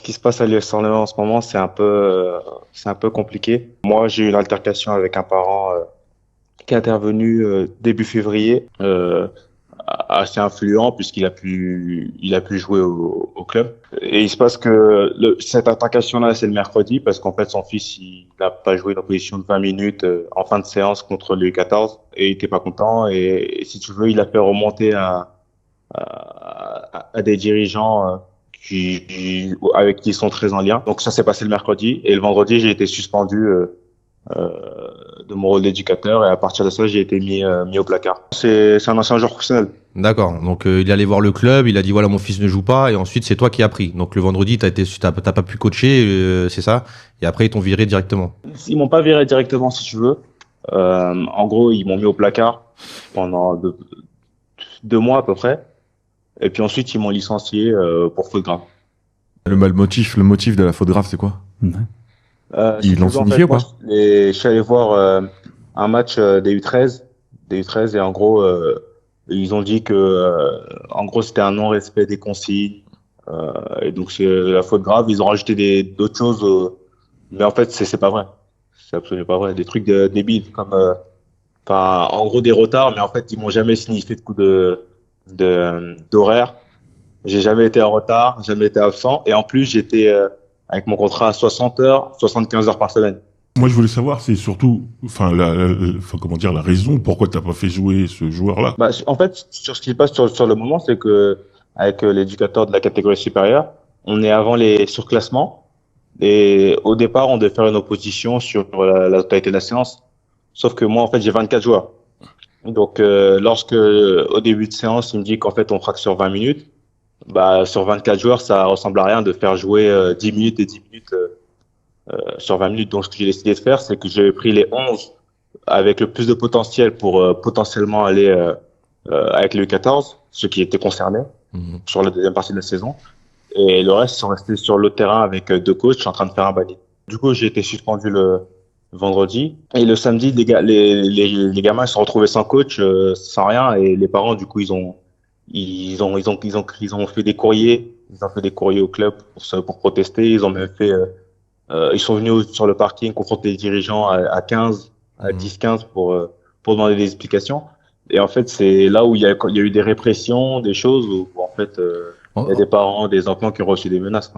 qui se passe à l'US Orléans en ce moment, c'est un peu compliqué. Moi, j'ai eu une altercation avec un parent qui est intervenu début février, assez influent il a pu jouer au club. Et il se passe que cette altercation-là, c'est le mercredi parce qu'en fait, son fils, il n'a pas joué une opposition de 20 minutes en fin de séance contre le U14 et il était pas content. Et si tu veux, il a fait remonter à des dirigeants avec qui ils sont très en lien. Donc ça s'est passé le mercredi et le vendredi j'ai été suspendu de mon rôle d'éducateur et à partir de ça j'ai été mis au placard. C'est un ancien joueur professionnel. D'accord. Donc il est allé voir le club, il a dit voilà mon fils ne joue pas et ensuite c'est toi qui as pris. Donc le vendredi t'as pas pu coacher, c'est ça. Et après ils t'ont viré directement. Ils m'ont pas viré directement si tu veux. En gros ils m'ont mis au placard pendant 2 mois à peu près et puis ensuite ils m'ont licencié pour faute grave. Le motif de la faute grave, c'est quoi? Si Ils tu l'ont veux, en signifié fait, ou moi, pas? je suis allé voir un match des U13, et en gros, ils ont dit que, en gros, c'était un non-respect des consignes, et donc c'est la faute grave. Ils ont rajouté d'autres choses, mais en fait, c'est pas vrai. C'est absolument pas vrai. Des trucs débiles comme, enfin, en gros, des retards, mais en fait, ils m'ont jamais signifié de coup d'horaire. J'ai jamais été en retard, jamais été absent, et en plus, j'étais avec mon contrat à 60 heures, 75 heures par semaine. Moi, je voulais savoir, c'est surtout, enfin, enfin, comment dire, la raison pourquoi t'as pas fait jouer ce joueur-là. Bah, en fait, sur ce qui se passe sur le moment, c'est que avec l'éducateur de la catégorie supérieure, on est avant les surclassements et au départ, on devait faire une opposition sur la totalité de la séance. Sauf que moi, en fait, j'ai 24 joueurs. Donc, lorsque au début de séance, il me dit qu'en fait, on fera que sur 20 minutes, bah, sur 24 joueurs, ça ressemble à rien de faire jouer 10 minutes et 10 minutes sur 20 minutes. Donc, ce que j'ai décidé de faire, c'est que j'ai pris les 11 avec le plus de potentiel pour potentiellement aller avec le U14, ceux qui étaient concernés Mhm. sur la deuxième partie de la saison. Et le reste sont restés sur le terrain avec 2 coachs. Je suis en train de faire un banni. Du coup, j'ai été suspendu le vendredi. Et le samedi, les gamins ils se sont retrouvés sans coach, sans rien. Et les parents, du coup, ils ont fait des courriers. Ils ont fait des courriers au club pour protester. Ils ont même fait, ils sont venus sur le parking confronter les dirigeants à 15, à Mhm. 10-15 pour demander des explications. Et en fait, c'est là où il y a eu des répressions, des choses où, en fait, il y a des parents, des enfants qui ont reçu des menaces, quoi.